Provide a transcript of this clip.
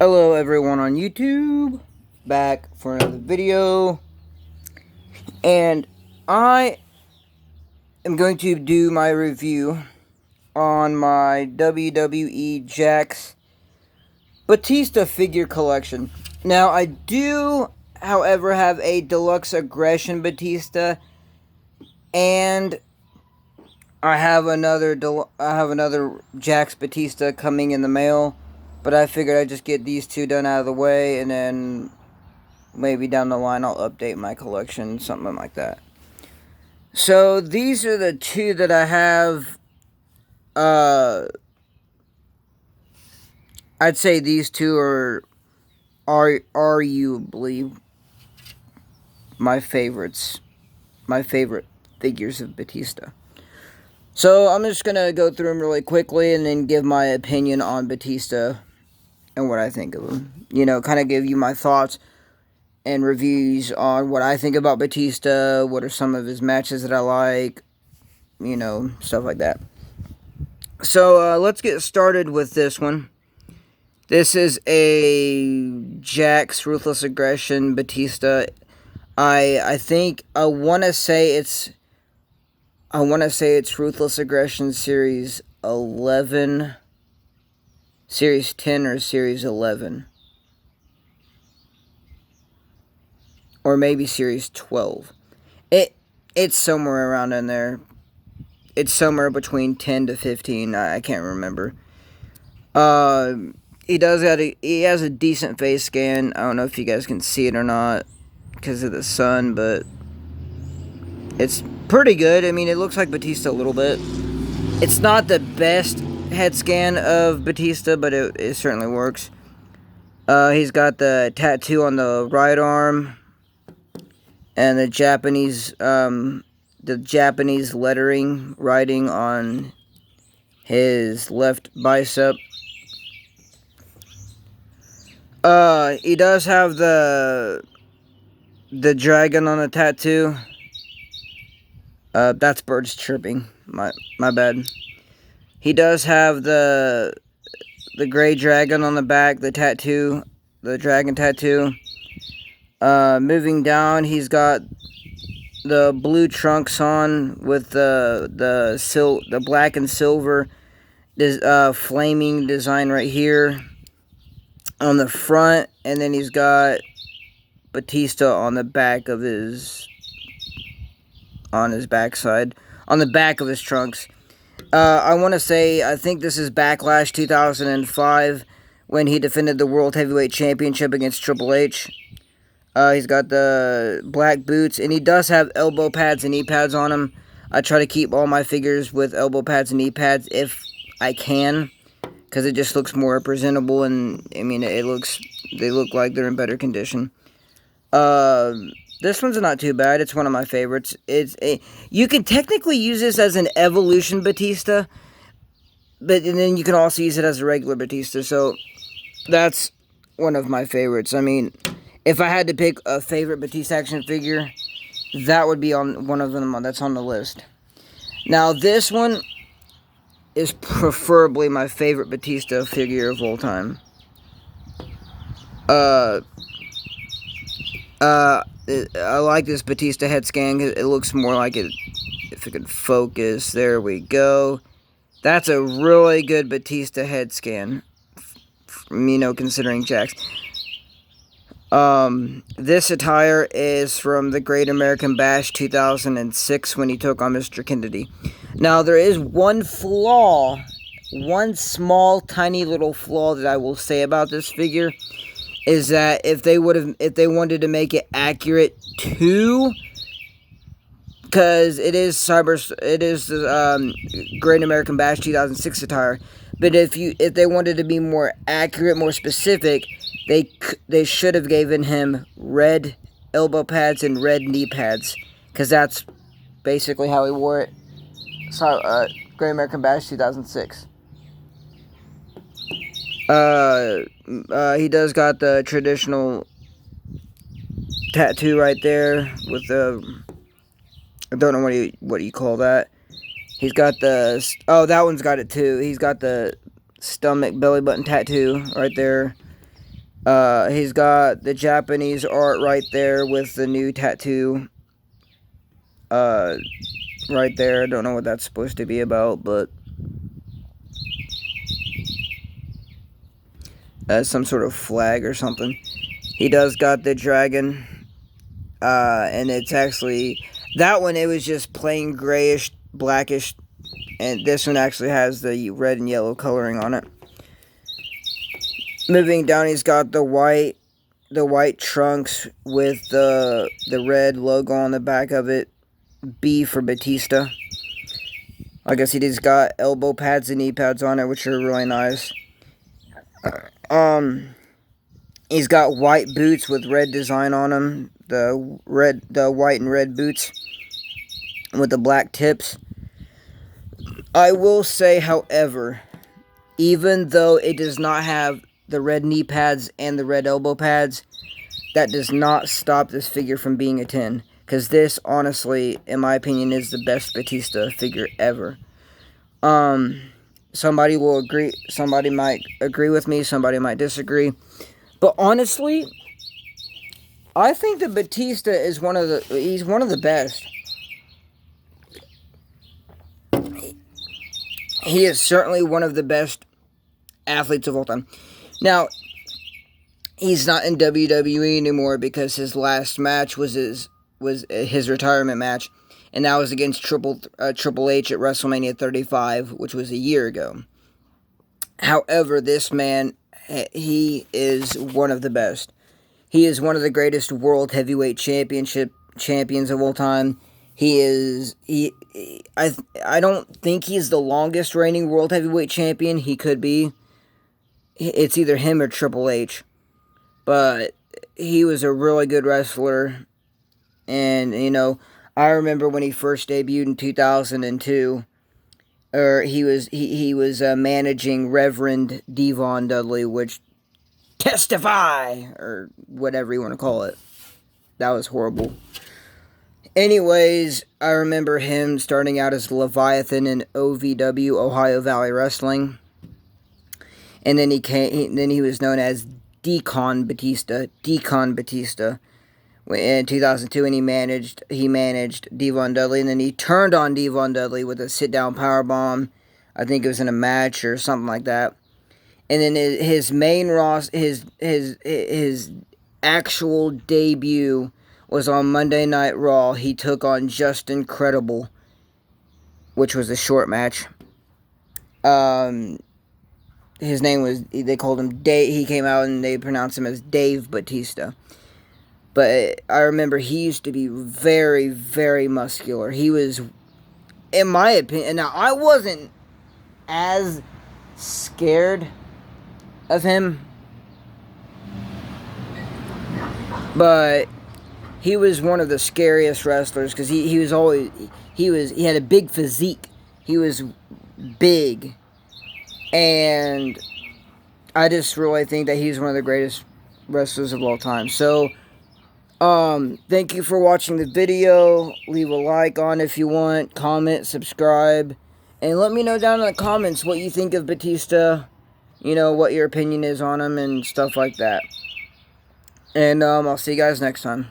Hello everyone on YouTube, back for another video, and I am going to do my review on my WWE Jakks Batista figure collection. Now I do, however, have a Deluxe Aggression Batista, and I have another Jakks Batista coming in the mail, but I figured I'd just get these two done out of the way, and then maybe down the line I'll update my collection, something like that. So these are the two that I have. I'd say these two are arguably my favorites. My favorite figures of Batista. So I'm just gonna go through them really quickly and then give my opinion on Batista and what I think of him. You know, kind of give you my thoughts and reviews on what I think about Batista, what are some of his matches that I like, you know, stuff like that. So, let's get started with this one. This is a Jakks Ruthless Aggression Batista. I think, I want to say it's Ruthless Aggression Series 11, Series 10, or Series 11. Or maybe Series 12. It's somewhere around in there. It's somewhere between 10 to 15. I can't remember. He has a decent face scan. I don't know if you guys can see it or not because of the sun, but it's pretty good. I mean, it looks like Batista a little bit. It's not the best head scan of Batista, but it certainly works. He's got the tattoo on the right arm and the Japanese lettering writing on his left bicep. He does have the dragon on the tattoo. That's birds chirping. My bad. He does have the gray dragon on the back, the tattoo, the dragon tattoo. Moving down, he's got the blue trunks on with the black and silver flaming design right here on the front, and then he's got Batista on the back of his backside, on the back of his trunks. I want to say, I think this is Backlash 2005 when he defended the World Heavyweight Championship against Triple H. He's got the black boots, and he does have elbow pads and knee pads on him. I try to keep all my figures with elbow pads and knee pads if I can, because it just looks more presentable, and I mean, they look like they're in better condition. This one's not too bad. It's one of my favorites. You can technically use this as an Evolution Batista, but then you can also use it as a regular Batista, so that's one of my favorites. I mean, if I had to pick a favorite Batista action figure, that would be on one of them that's on the list. Now, this one is preferably my favorite Batista figure of all time. I like this Batista head scan. It looks more like it. If it could focus, there we go. That's a really good Batista head scan. You know, considering Jakks. This attire is from the Great American Bash 2006 when he took on Mr. Kennedy. Now, there is one flaw, one small, tiny little flaw that I will say about this figure, is that if they wanted to make it accurate to, because it is the Great American Bash 2006 attire, but if they wanted to be more accurate, more specific, they should have given him red elbow pads and red knee pads, because that's basically how he wore it. So, Great American Bash 2006. He does got the traditional tattoo right there with the, I don't know what you call that. He's got the, that one's got it too. He's got the stomach belly button tattoo right there. He's got the Japanese art right there with the new tattoo. Right there. I don't know what that's supposed to be about, but some sort of flag or something. He does got the dragon, and it's actually, that one, it was just plain grayish, blackish, and this one actually has the red and yellow coloring on it. Moving down, he's got the white trunks with the red logo on the back of it, B for Batista. I guess he's got elbow pads and knee pads on it, which are really nice. He's got white boots with red design on them. The white and red boots with the black tips. I will say, however, even though it does not have the red knee pads and the red elbow pads, that does not stop this figure from being a 10. Because this, honestly, in my opinion, is the best Batista figure ever. Somebody will agree. Somebody might agree with me. Somebody might disagree. But honestly, I think that Batista is he's one of the best. He is certainly one of the best athletes of all time. Now, he's not in WWE anymore because his last match was his retirement match, and that was against Triple H at WrestleMania 35, which was a year ago. However, this man, he is one of the best. He is one of the greatest World Heavyweight champions of all time. I don't think he's the longest reigning World Heavyweight champion. He could be. It's either him or Triple H. But he was a really good wrestler. And, you know, I remember when he first debuted in 2002, or he was managing Reverend Devon Dudley, which, testify, or whatever you want to call it. That was horrible. Anyways, I remember him starting out as Leviathan in OVW, Ohio Valley Wrestling. And then he was known as Decon Batista in 2002, and he managed Devon Dudley, and then he turned on Devon Dudley with a sit-down powerbomb. I think it was in a match or something like that. And then his main his actual debut was on Monday Night Raw. He took on Just Incredible, which was a short match. His name was, they called him Dave. He came out and they pronounced him as Dave Batista. But I remember he used to be very, very muscular. He was, in my opinion, now I wasn't as scared of him, but he was one of the scariest wrestlers because he had a big physique. He was big, and I just really think that he's one of the greatest wrestlers of all time. So, thank you for watching the video. Leave a like on if you want, comment, subscribe, and let me know down in the comments what you think of Batista, you know, what your opinion is on him and stuff like that. And, I'll see you guys next time.